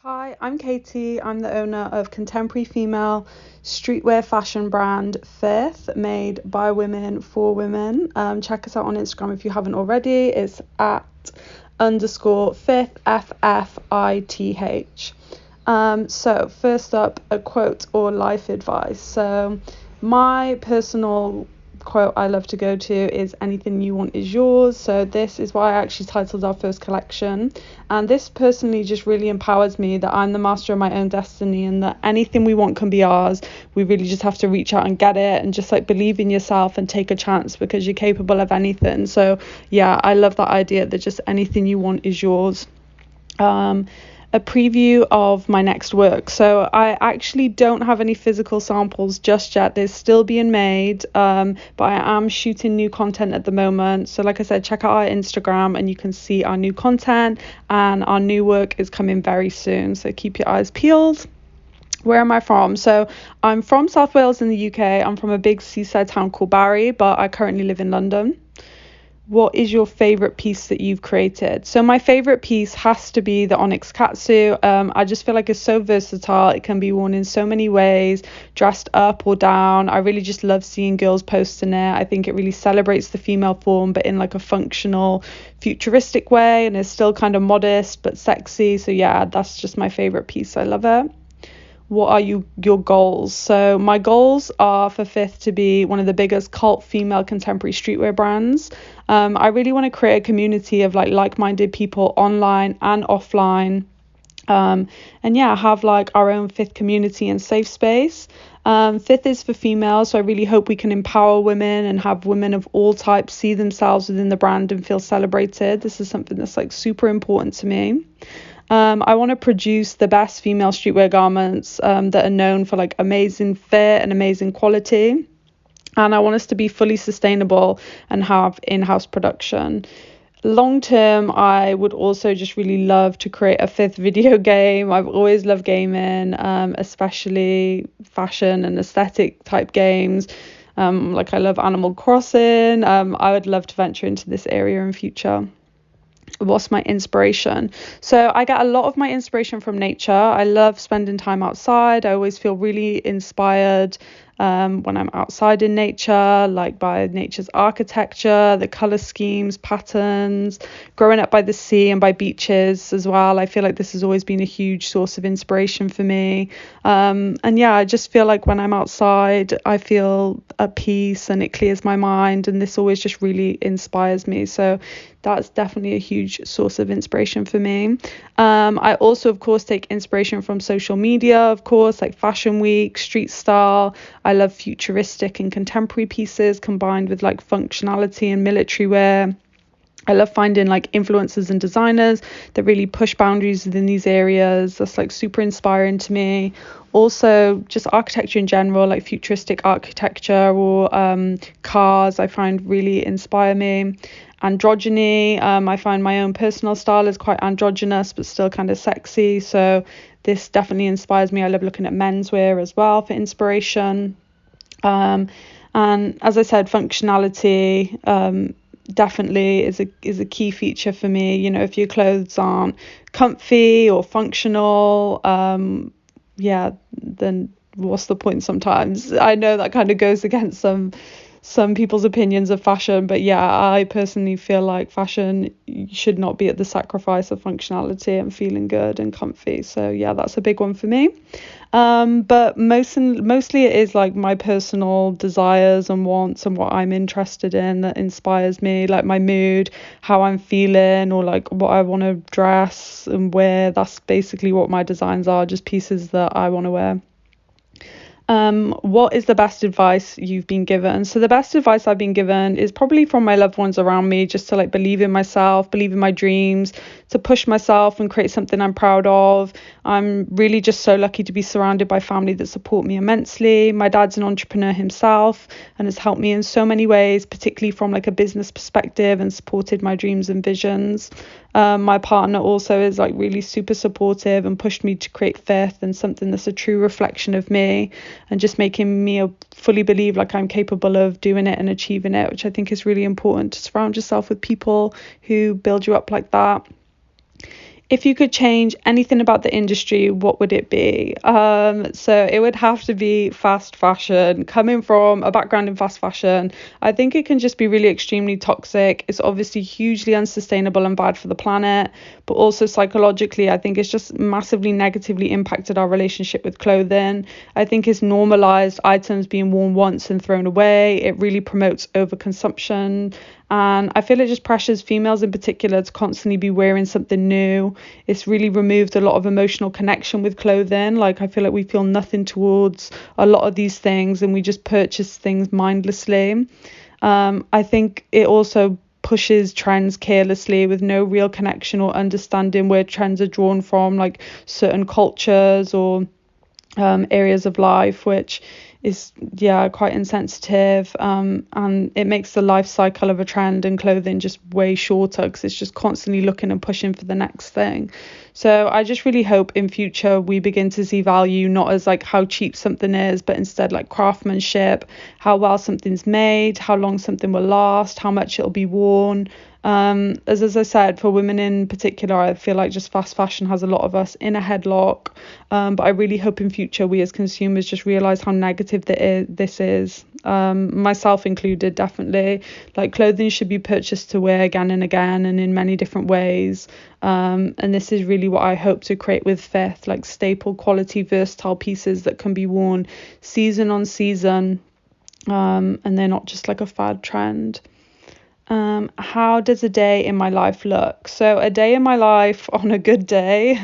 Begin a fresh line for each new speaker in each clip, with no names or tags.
Hi, I'm Katie. I'm the owner of contemporary female streetwear fashion brand Ffith, made by women for women. Check us out on Instagram if you haven't already. It's at underscore Ffith, Ffith. So first up, a quote or life advice. So my personal quote I love to go to is anything you want is yours. So this is why I actually titled our first collection, and this personally just really empowers me that I'm the master of my own destiny and that anything we want can be ours. We really just have to reach out and get it, and just like believe in yourself and take a chance because you're capable of anything. So yeah, I love that idea that just anything you want is yours. A preview of my next work. So I actually don't have any physical samples just yet. They're still being made, but I am shooting new content at the moment. So like I said, check out our Instagram and you can see our new content, and our new work is coming very soon. So keep your eyes peeled. Where am I from? So I'm from South Wales in the UK. I'm from a big seaside town called Barry, but I currently live in London. What is your favorite piece that you've created? So my favorite piece has to be the onyx catsuit. I just feel like it's so versatile. It can be worn in so many ways, dressed up or down. I really just love seeing girls posting it. I think it really celebrates the female form, but in like a functional, futuristic way, and it's still kind of modest but sexy. So yeah, that's just my favorite piece. I love it. What are your goals? So my goals are for Ffith to be one of the biggest cult female contemporary streetwear brands. I really want to create a community of like-minded people online and offline. And yeah, have like our own Ffith community and safe space. Ffith is for females, so I really hope we can empower women and have women of all types see themselves within the brand and feel celebrated. This is something that's like super important to me. I want to produce the best female streetwear garments that are known for like amazing fit and amazing quality. And I want us to be fully sustainable and have in-house production. Long term, I would also just really love to create a Ffith video game. I've always loved gaming, especially fashion and aesthetic type games. Like I love Animal Crossing. I would love to venture into this area in future. What's my inspiration? So I get a lot of my inspiration from nature. I love spending time outside. I always feel really inspired when I'm outside in nature, like by nature's architecture, the color schemes, patterns. Growing up by the sea and by beaches as well, I feel like this has always been a huge source of inspiration for me. And yeah, I just feel like when I'm outside, I feel at peace and it clears my mind, and this always just really inspires me. So that's definitely a huge source of inspiration for me. I also, of course, take inspiration from social media, of course, like Fashion Week, street style. I love futuristic and contemporary pieces combined with like functionality and military wear. I love finding like influencers and designers that really push boundaries within these areas. That's like super inspiring to me. Also, just architecture in general, like futuristic architecture or cars, I find really inspire me. Androgyny, I find my own personal style is quite androgynous but still kind of sexy. So this definitely inspires me. I love looking at menswear as well for inspiration. And as I said, functionality definitely is a key feature for me. You know, if your clothes aren't comfy or functional, yeah, then what's the point sometimes? I know that kind of goes against some people's opinions of fashion, but yeah, I personally feel like fashion should not be at the sacrifice of functionality and feeling good and comfy. So yeah, that's a big one for me. But mostly it is like my personal desires and wants and what I'm interested in that inspires me, like my mood, how I'm feeling, or like what I want to dress and wear. That's basically what my designs are, just pieces that I want to wear. What is the best advice you've been given? So the best advice I've been given is probably from my loved ones around me, just to like believe in myself, believe in my dreams, to push myself and create something I'm proud of. I'm really just so lucky to be surrounded by family that support me immensely. My dad's an entrepreneur himself and has helped me in so many ways, particularly from like a business perspective, and supported my dreams and visions. My partner also is like really super supportive and pushed me to create Ffith and something that's a true reflection of me, and just making me fully believe like I'm capable of doing it and achieving it, which I think is really important, to surround yourself with people who build you up like that. If you could change anything about the industry, what would it be? So it would have to be fast fashion. Coming from a background in fast fashion, I think it can just be really extremely toxic. It's obviously hugely unsustainable and bad for the planet, but also psychologically, I think it's just massively negatively impacted our relationship with clothing. I think it's normalized items being worn once and thrown away. It really promotes overconsumption. And I feel it just pressures females in particular to constantly be wearing something new. It's really removed a lot of emotional connection with clothing. Like, I feel like we feel nothing towards a lot of these things and we just purchase things mindlessly. I think it also pushes trends carelessly with no real connection or understanding where trends are drawn from, like certain cultures or areas of life, which is quite insensitive, and it makes the life cycle of a trend and clothing just way shorter because it's just constantly looking and pushing for the next thing. So I just really hope in future we begin to see value not as like how cheap something is, but instead like craftsmanship, how well something's made, how long something will last, how much it'll be worn. As I said, for women in particular, I feel like just fast fashion has a lot of us in a headlock. But I really hope in future we as consumers just realise how negative this is. Myself included, definitely. Like, clothing should be purchased to wear again and again and in many different ways. And this is really what I hope to create with Ffith, like staple quality, versatile pieces that can be worn season on season. And they're not just like a fad trend. How does a day in my life look? So a day in my life on a good day,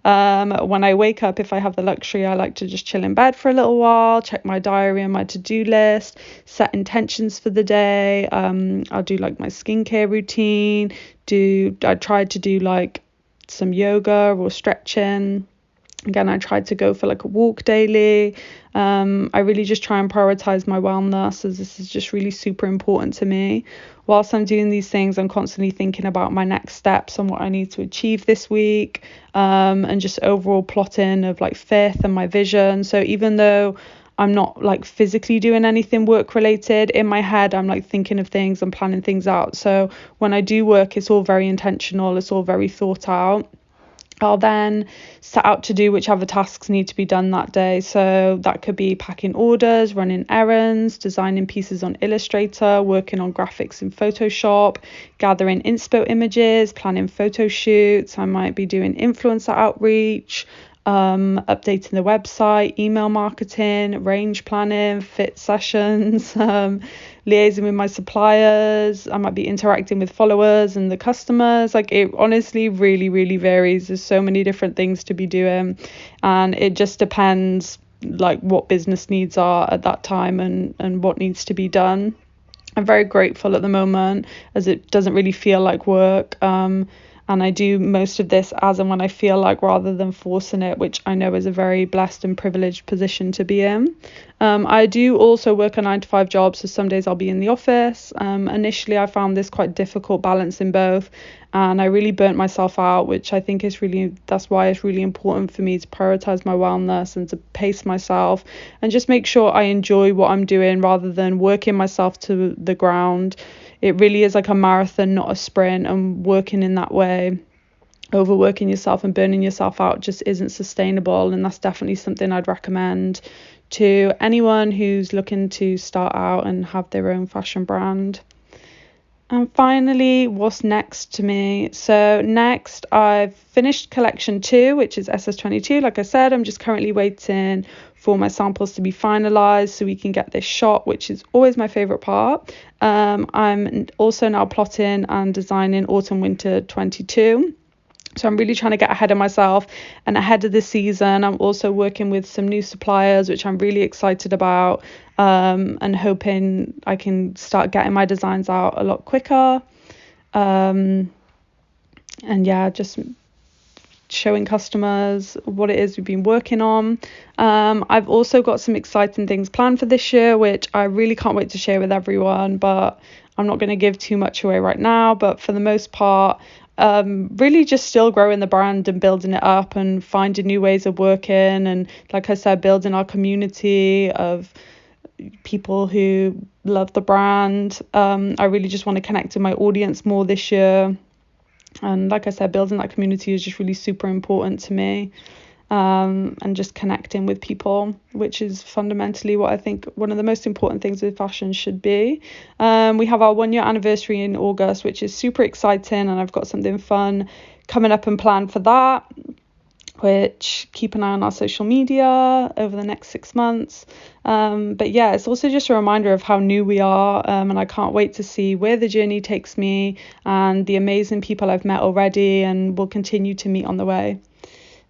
when I wake up, if I have the luxury, I like to just chill in bed for a little while, check my diary and my to-do list, set intentions for the day. I'll do like my skincare routine, I try to do like some yoga or stretching. Again, I try to go for like a walk daily. I really just try and prioritize my wellness, as this is just really super important to me. Whilst I'm doing these things, I'm constantly thinking about my next steps and what I need to achieve this week, and just overall plotting of like Ffith and my vision. So even though I'm not like physically doing anything work related, in my head I'm like thinking of things and planning things out. So when I do work, it's all very intentional, it's all very thought out. I'll then set out to do whichever tasks need to be done that day. So that could be packing orders, running errands, designing pieces on Illustrator, working on graphics in Photoshop, gathering inspo images, planning photo shoots. I might be doing influencer outreach, updating the website, email marketing, range planning, fit sessions, liaising with my suppliers. I might be interacting with followers and the customers. Like, it honestly really, really varies. There's so many different things to be doing, and it just depends like what business needs are at that time and what needs to be done. I'm very grateful at the moment as it doesn't really feel like work. And I do most of this as and when I feel like, rather than forcing it, which I know is a very blessed and privileged position to be in. I do also work a 9-to-5 job, so some days I'll be in the office. Initially, I found this quite difficult balancing both, and I really burnt myself out, which I think that's why it's really important for me to prioritize my wellness and to pace myself and just make sure I enjoy what I'm doing rather than working myself to the ground. It really is like a marathon, not a sprint, and working in that way, overworking yourself and burning yourself out, just isn't sustainable. And that's definitely something I'd recommend to anyone who's looking to start out and have their own fashion brand. And finally, what's next to me? So next, I've finished collection 2, which is SS22. Like I said, I'm just currently waiting for my samples to be finalized so we can get this shot, which is always my favorite part. I'm also now plotting and designing autumn winter 22. So I'm really trying to get ahead of myself and ahead of the season. I'm also working with some new suppliers, which I'm really excited about, and hoping I can start getting my designs out a lot quicker. Just showing customers what it is we've been working on. I've also got some exciting things planned for this year, which I really can't wait to share with everyone, but I'm not going to give too much away right now. But for the most part, really just still growing the brand and building it up and finding new ways of working, and like I said, building our community of people who love the brand. I really just want to connect with my audience more this year. And like I said, building that community is just really super important to me. And just connecting with people, which is fundamentally what I think one of the most important things with fashion should be. We have our 1 year anniversary in August, which is super exciting, and I've got something fun coming up and planned for that, which keep an eye on our social media over the next 6 months. But yeah, it's also just a reminder of how new we are, and I can't wait to see where the journey takes me and the amazing people I've met already and will continue to meet on the way.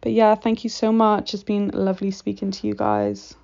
But yeah, thank you so much. It's been lovely speaking to you guys.